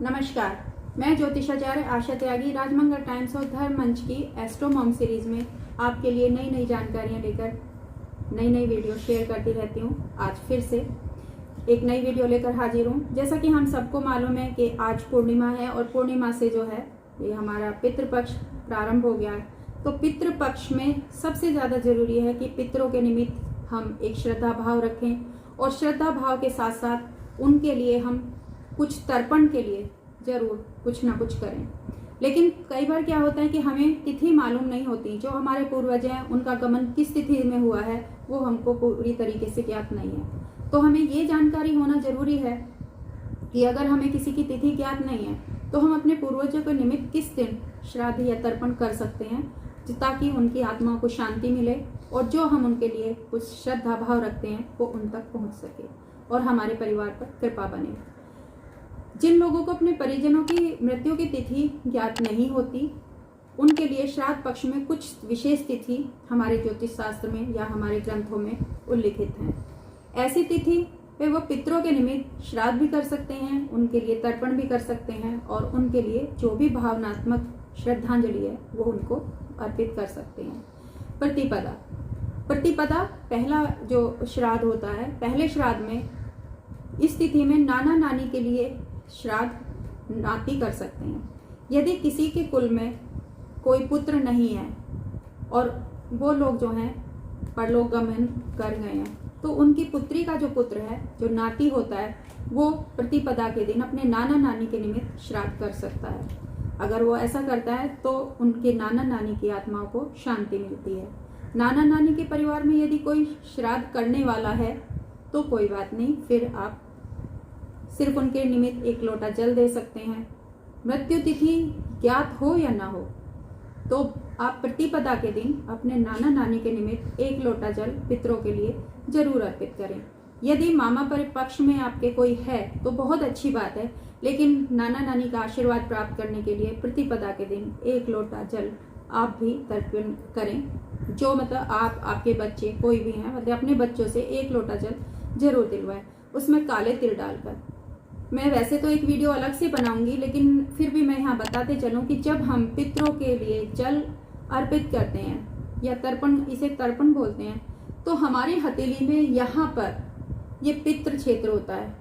नमस्कार, मैं ज्योतिषाचार्य आशा त्यागी राजमंगल टाइम्स और धर्म मंच की एस्ट्रो मॉम सीरीज में आपके लिए नई नई जानकारियां लेकर नई नई वीडियो शेयर करती रहती हूं। आज फिर से एक नई वीडियो लेकर हाजिर हूं। जैसा कि हम सबको मालूम है कि आज पूर्णिमा है और पूर्णिमा से जो है ये हमारा पितृपक्ष प्रारंभ हो गया है। तो पितृपक्ष में सबसे ज़्यादा जरूरी है कि पितरों के निमित्त हम एक श्रद्धा भाव रखें और श्रद्धा भाव के साथ साथ उनके लिए हम कुछ तर्पण के लिए जरूर कुछ ना कुछ करें। लेकिन कई बार क्या होता है कि हमें तिथि मालूम नहीं होती। जो हमारे पूर्वज हैं उनका गमन किस तिथि में हुआ है वो हमको पूरी तरीके से ज्ञात नहीं है। तो हमें ये जानकारी होना जरूरी है कि अगर हमें किसी की तिथि ज्ञात नहीं है तो हम अपने पूर्वजों के निमित्त किस दिन श्राद्ध या तर्पण कर सकते हैं, ताकि उनकी आत्मा को शांति मिले और जो हम उनके लिए कुछ श्रद्धा भाव रखते हैं वो उन तक पहुंच सके और हमारे परिवार पर कृपा बने। जिन लोगों को अपने परिजनों की मृत्यु की तिथि ज्ञात नहीं होती उनके लिए श्राद्ध पक्ष में कुछ विशेष तिथि हमारे ज्योतिष शास्त्र में या हमारे ग्रंथों में उल्लिखित हैं। ऐसी तिथि पे वो पितरों के निमित्त श्राद्ध भी कर सकते हैं, उनके लिए तर्पण भी कर सकते हैं और उनके लिए जो भी भावनात्मक श्रद्धांजलि है वो उनको अर्पित कर सकते हैं। प्रतिपदा पहला जो श्राद्ध होता है, पहले श्राद्ध में इस तिथि में नाना नानी के लिए श्राद्ध नाती कर सकते हैं। यदि किसी के कुल में कोई पुत्र नहीं है और वो लोग जो हैं परलोक गमन कर गए हैं तो उनकी पुत्री का जो पुत्र है, जो नाती होता है, वो प्रतिपदा के दिन अपने नाना नानी के निमित्त श्राद्ध कर सकता है। अगर वो ऐसा करता है तो उनके नाना नानी की आत्माओं को शांति मिलती है। नाना नानी के परिवार में यदि कोई श्राद्ध करने वाला है तो कोई बात नहीं, फिर आप सिर्फ उनके निमित्त एक लोटा जल दे सकते हैं। मृत्यु तिथि ज्ञात हो या ना हो तो आप प्रतिपदा के दिन अपने नाना नानी के निमित्त एक लोटा जल पितरों के लिए जरूर अर्पित करें। यदि मामा परिपक्ष में आपके कोई है तो बहुत अच्छी बात है, लेकिन नाना नानी का आशीर्वाद प्राप्त करने के लिए प्रतिपदा के दिन एक लोटा जल आप भी तर्पण करें। जो मतलब आप, आपके बच्चे कोई भी हैं, मतलब अपने बच्चों से एक लोटा जल जरूर दिलवाएं, उसमें काले तिल डालकर। मैं वैसे तो एक वीडियो अलग से बनाऊंगी, लेकिन फिर भी मैं यहाँ बताते चलूँ कि जब हम पितरों के लिए जल अर्पित करते हैं या तर्पण, इसे तर्पण बोलते हैं, तो हमारी हथेली में यहाँ पर ये पितृ क्षेत्र होता है।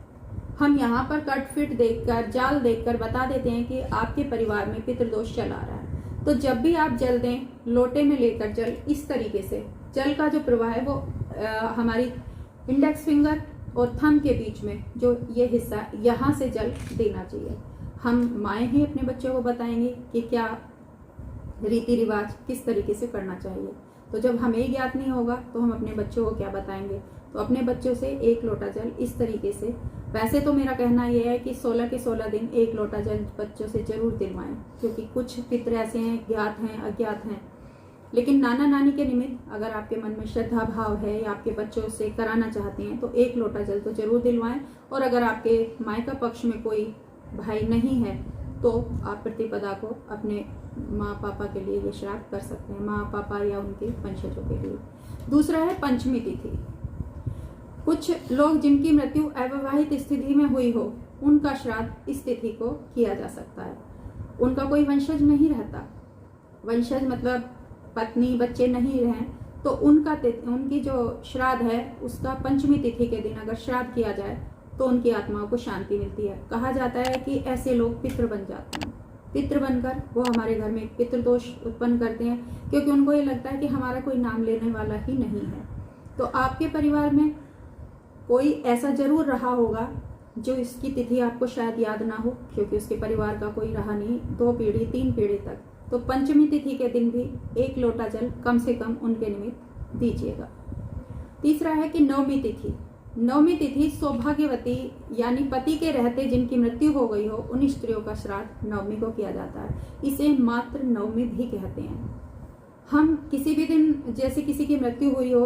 हम यहाँ पर कट फिट देखकर, जाल देखकर बता देते हैं कि आपके परिवार में पितृदोष चल आ रहा है। तो जब भी आप जल दें, लोटे में लेकर जल, इस तरीके से जल का जो प्रवाह है वो हमारी इंडेक्स फिंगर और थंब के बीच में जो ये हिस्सा, यहाँ से जल देना चाहिए। हम माएँ ही अपने बच्चों को बताएंगे कि क्या रीति रिवाज किस तरीके से करना चाहिए। तो जब हमें ज्ञात नहीं होगा तो हम अपने बच्चों को क्या बताएंगे। तो अपने बच्चों से एक लोटा जल इस तरीके से, वैसे तो मेरा कहना यह है कि 16 के 16 दिन एक लोटा जल बच्चों से जरूर दिलवाएं, क्योंकि कुछ पितर ऐसे हैं, ज्ञात हैं, अज्ञात हैं। लेकिन नाना नानी के निमित्त अगर आपके मन में श्रद्धा भाव है या आपके बच्चों से कराना चाहते हैं तो एक लोटा जल तो जरूर दिलवाएं। और अगर आपके मायका पक्ष में कोई भाई नहीं है तो आप प्रतिपदा को अपने माँ पापा के लिए ये श्राद्ध कर सकते हैं, माँ पापा या उनके वंशजों के लिए। दूसरा है पंचमी तिथि। कुछ लोग जिनकी मृत्यु अविवाहित स्थिति में हुई हो उनका श्राद्ध इस तिथि को किया जा सकता है। उनका कोई वंशज नहीं रहता, वंशज मतलब पत्नी बच्चे नहीं रहे, तो उनकी जो श्राद्ध है उसका पंचमी तिथि के दिन अगर श्राद्ध किया जाए तो उनकी आत्माओं को शांति मिलती है। कहा जाता है कि ऐसे लोग पितृ बन जाते हैं। पितृ बनकर वो हमारे घर में पितृदोष उत्पन्न करते हैं, क्योंकि उनको ये लगता है कि हमारा कोई नाम लेने वाला ही नहीं है। तो आपके परिवार में कोई ऐसा जरूर रहा होगा जो इसकी तिथि आपको शायद याद ना हो, क्योंकि उसके परिवार का कोई रहा नहीं 2 पीढ़ी 3 पीढ़ी तक। तो पंचमी तिथि के दिन भी एक लोटा जल कम से कम उनके निमित्त दीजिएगा। तीसरा है कि नवमी तिथि। नवमी तिथि सौभाग्यवती यानी पति के रहते जिनकी मृत्यु हो गई हो उन स्त्रियों का श्राद्ध नवमी को किया जाता है। इसे मात्र नवमी भी कहते हैं। हम किसी भी दिन, जैसे किसी की मृत्यु हुई हो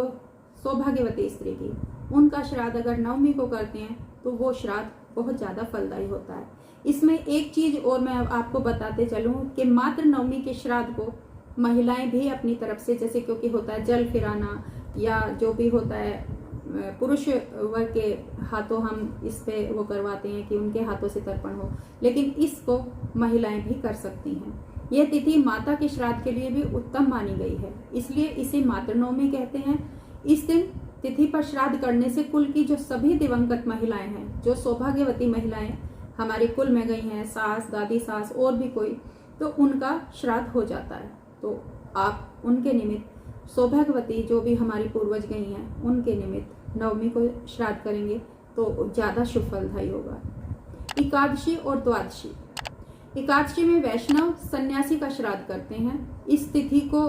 सौभाग्यवती स्त्री की, उनका श्राद्ध अगर नवमी को करते हैं तो वो श्राद्ध बहुत ज़्यादा फलदायी होता है। इसमें एक चीज़ और मैं आपको बताते चलूँ कि मात्र नवमी के श्राद्ध को महिलाएं भी अपनी तरफ से, जैसे क्योंकि होता है जल फिराना या जो भी होता है पुरुष वर्ग के हाथों हम इस पे वो करवाते हैं कि उनके हाथों से तर्पण हो, लेकिन इसको महिलाएं भी कर सकती हैं। यह तिथि माता के श्राद्ध के लिए भी उत्तम मानी गई है, इसलिए इसे मातृनवमी कहते हैं। इस दिन तिथि पर श्राद्ध करने से कुल की जो सभी दिवंगत महिलाएं हैं, जो सौभाग्यवती महिलाएं हमारे कुल में गई हैं, सास, दादी, सास और भी कोई, तो उनका श्राद्ध हो जाता है। तो आप उनके निमित्त सौभाग्यवती जो भी हमारी पूर्वज गई हैं उनके निमित्त नवमी को श्राद्ध करेंगे तो ज़्यादा शुभ फलदायी होगा। एकादशी और द्वादशी। एकादशी में वैष्णव सन्यासी का श्राद्ध करते हैं। इस तिथि को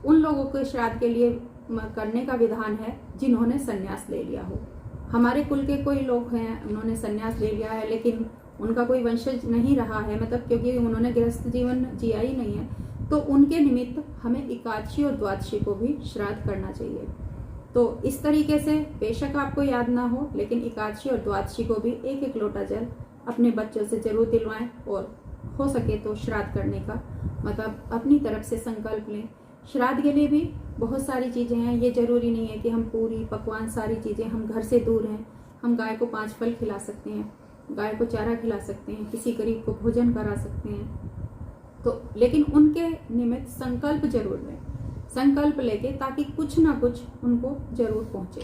उन लोगों के श्राद्ध के लिए करने का विधान है जिन्होंने सन्यास ले लिया हो। हमारे कुल के कोई लोग हैं, उन्होंने सन्यास ले लिया है लेकिन उनका कोई वंशज नहीं रहा है, मतलब क्योंकि उन्होंने गृहस्थ जीवन जिया ही नहीं है, तो उनके निमित्त हमें एकादशी और द्वादशी को भी श्राद्ध करना चाहिए। तो इस तरीके से बेशक आपको याद ना हो, लेकिन एकादशी और द्वादशी को भी एक एक लोटा जल अपने बच्चों से जरूर दिलवाएं और हो सके तो श्राद्ध करने का मतलब अपनी तरफ से संकल्प लें। श्राद्ध के लिए भी बहुत सारी चीज़ें हैं, ये जरूरी नहीं है कि हम पूरी पकवान सारी चीज़ें हम घर से दूर हैं। हम गाय को 5 फल खिला सकते हैं, गाय को चारा खिला सकते हैं, किसी गरीब को भोजन करा सकते हैं। तो लेकिन उनके निमित्त संकल्प जरूर लें, संकल्प लेके ताकि कुछ ना कुछ उनको जरूर पहुंचे।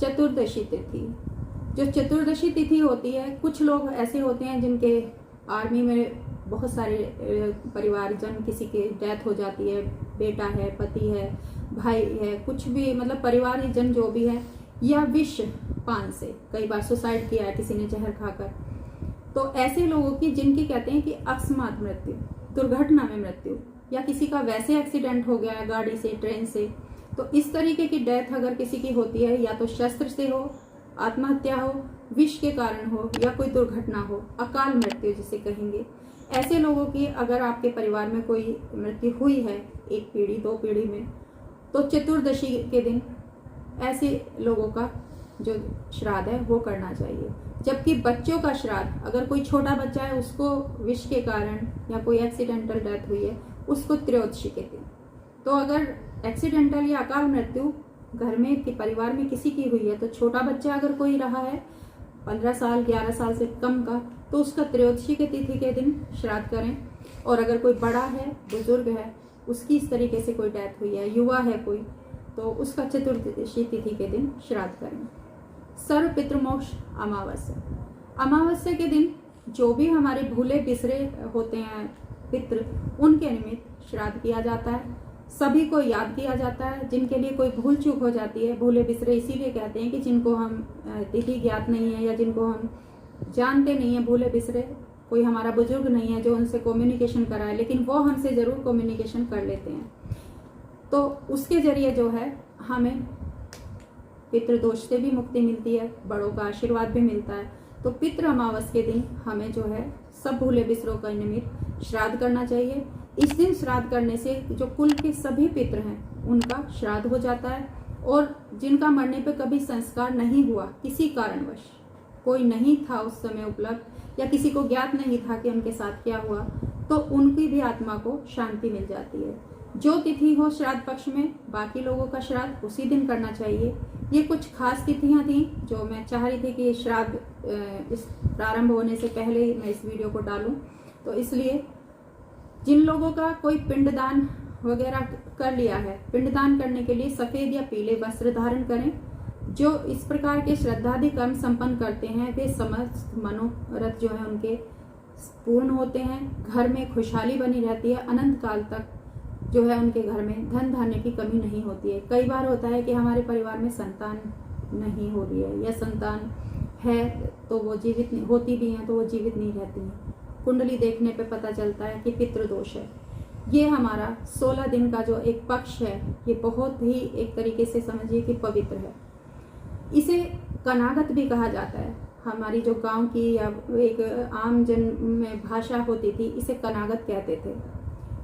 चतुर्दशी तिथि। जो चतुर्दशी तिथि होती है, कुछ लोग ऐसे होते हैं जिनके आर्मी में बहुत सारे परिवारजन, किसी की डेथ हो जाती है, बेटा है, पति है, भाई है, कुछ भी मतलब परिवारजन जो भी है, या विष पान से कई बार सुसाइड किया है किसी ने जहर खाकर। तो ऐसे लोगों की जिनकी कहते हैं कि अकस्मात मृत्यु, दुर्घटना में मृत्यु, या किसी का वैसे एक्सीडेंट हो गया है गाड़ी से, ट्रेन से, तो इस तरीके की डेथ अगर किसी की होती है, या तो शस्त्र से हो, आत्महत्या हो, विष के कारण हो, या कोई दुर्घटना हो, अकाल मृत्यु जिसे कहेंगे, ऐसे लोगों की अगर आपके परिवार में कोई मृत्यु हुई है 1 पीढ़ी 2 पीढ़ी में, तो चतुर्दशी के दिन ऐसे लोगों का जो श्राद्ध है वो करना चाहिए। जबकि बच्चों का श्राद्ध, अगर कोई छोटा बच्चा है उसको विष के कारण या कोई एक्सीडेंटल डेथ हुई है, उसको त्रयोदशी के दिन। तो अगर एक्सीडेंटल या अकाल मृत्यु घर में कि परिवार में किसी की हुई है, तो छोटा बच्चा अगर कोई रहा है 15 साल 11 साल से कम का, तो उसका त्रयोदशी के तिथि के दिन श्राद्ध करें। और अगर कोई बड़ा है, बुजुर्ग है, उसकी इस तरीके से कोई डेथ हुई है, युवा है कोई, तो उसका चतुर्दशी तिथि के दिन श्राद्ध करें। सर्व पितृमोक्ष अमावस्या। अमावस्या के दिन जो भी हमारे भूले बिसरे होते हैं पितृ, उनके निमित्त श्राद्ध किया जाता है। सभी को याद किया जाता है। जिनके लिए कोई भूल चूक हो जाती है, भूले बिसरे इसीलिए कहते हैं कि जिनको हम तिथि ज्ञात नहीं है या जिनको हम जानते नहीं है, भूले बिसरे, कोई हमारा बुजुर्ग नहीं है जो उनसे कम्युनिकेशन कराए, लेकिन वो हमसे जरूर कम्युनिकेशन कर लेते हैं, तो उसके जरिए जो है हमें पितृदोष से भी मुक्ति मिलती है, बड़ों का आशीर्वाद भी मिलता है। तो पितृ अमावस के दिन हमें जो है सब भूले बिसरों का निमित्त श्राद्ध करना चाहिए। इस दिन श्राद्ध करने से जो कुल के सभी पितृ हैं उनका श्राद्ध हो जाता है, और जिनका मरने पर कभी संस्कार नहीं हुआ, किसी कारणवश कोई नहीं था उस समय उपलब्ध या किसी को ज्ञात नहीं था कि उनके साथ क्या हुआ, तो उनकी भी आत्मा को शांति मिल जाती है। जो तिथि हो श्राद्ध पक्ष में, बाकी लोगों का श्राद्ध उसी दिन करना चाहिए। ये कुछ खास तिथियां थी जो मैं चाह रही थी कि श्राद्ध इस प्रारंभ होने से पहले ही मैं इस वीडियो को डालूं, तो इसलिए जिन लोगों का कोई पिंडदान वगैरह कर लिया है, पिंडदान करने के लिए सफेद या पीले वस्त्र धारण करें। जो इस प्रकार के श्रद्धादि कर्म संपन्न करते हैं वे समस्त मनोरथ जो है उनके पूर्ण होते हैं। घर में खुशहाली बनी रहती है, अनंत काल तक जो है उनके घर में धन धान्य की कमी नहीं होती है। कई बार होता है कि हमारे परिवार में संतान नहीं हो रही है, या संतान है तो वो जीवित नहीं होती भी हैं तो वो जीवित नहीं रहती हैं। कुंडली देखने पे पता चलता है कि पितृदोष है। ये हमारा 16 दिन का जो एक पक्ष है, ये बहुत ही एक तरीके से समझिए कि पवित्र है। इसे कनागत भी कहा जाता है। हमारी जो गांव की या एक आम जन में भाषा होती थी, इसे कनागत कहते थे।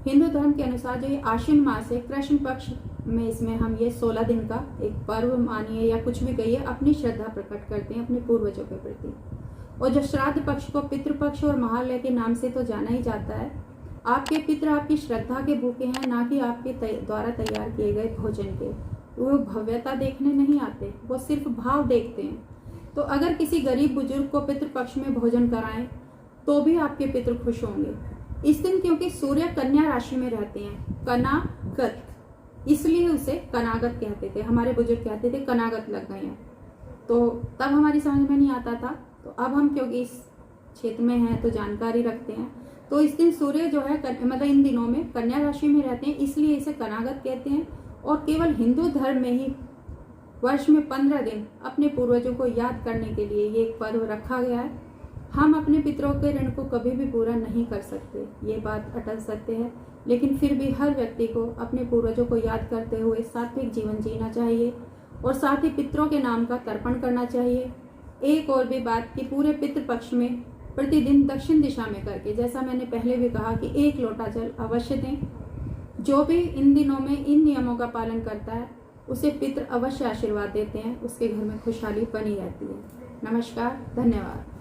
हिंदू धर्म के अनुसार जो ये आश्विन मास है, कृष्ण पक्ष में, इसमें हम ये 16 दिन का एक पर्व मानिए या कुछ भी कहिए, अपनी श्रद्धा प्रकट करते हैं अपने पूर्वजों के प्रति। और जो श्राद्ध पक्ष को पितृपक्ष और महालय के नाम से तो जाना ही जाता है। आपके पितृ आपकी श्रद्धा के भूखे हैं, ना कि आपके द्वारा तैयार किए गए भोजन के। वो भव्यता देखने नहीं आते, वो सिर्फ भाव देखते हैं। तो अगर किसी गरीब बुजुर्ग को पितृपक्ष में भोजन कराएं तो भी आपके पितृ खुश होंगे। इस दिन क्योंकि सूर्य कन्या राशि में रहते हैं, कनागत, इसलिए उसे कनागत कहते थे। हमारे बुजुर्ग कहते थे कनागत लग गए हैं। तो तब हमारी समझ में नहीं आता था, तो अब हम क्योंकि इस क्षेत्र में हैं तो जानकारी रखते हैं। तो इस दिन सूर्य जो है मतलब इन दिनों में कन्या राशि में रहते हैं, इसलिए इसे कनागत कहते हैं। और केवल हिंदू धर्म में ही वर्ष में 15 दिन अपने पूर्वजों को याद करने के लिए ये एक पर्व रखा गया है। हम अपने पितरों के ऋण को कभी भी पूरा नहीं कर सकते, ये बात अटल सत्य है। लेकिन फिर भी हर व्यक्ति को अपने पूर्वजों को याद करते हुए सात्विक जीवन जीना चाहिए और साथ ही पितरों के नाम का तर्पण करना चाहिए। एक और भी बात कि पूरे पितृपक्ष में प्रतिदिन दक्षिण दिशा में करके, जैसा मैंने पहले भी कहा कि 1 लोटा जल अवश्य दें। जो भी इन दिनों में इन नियमों का पालन करता है उसे पितृ अवश्य आशीर्वाद देते हैं, उसके घर में खुशहाली बनी रहती है। नमस्कार, धन्यवाद।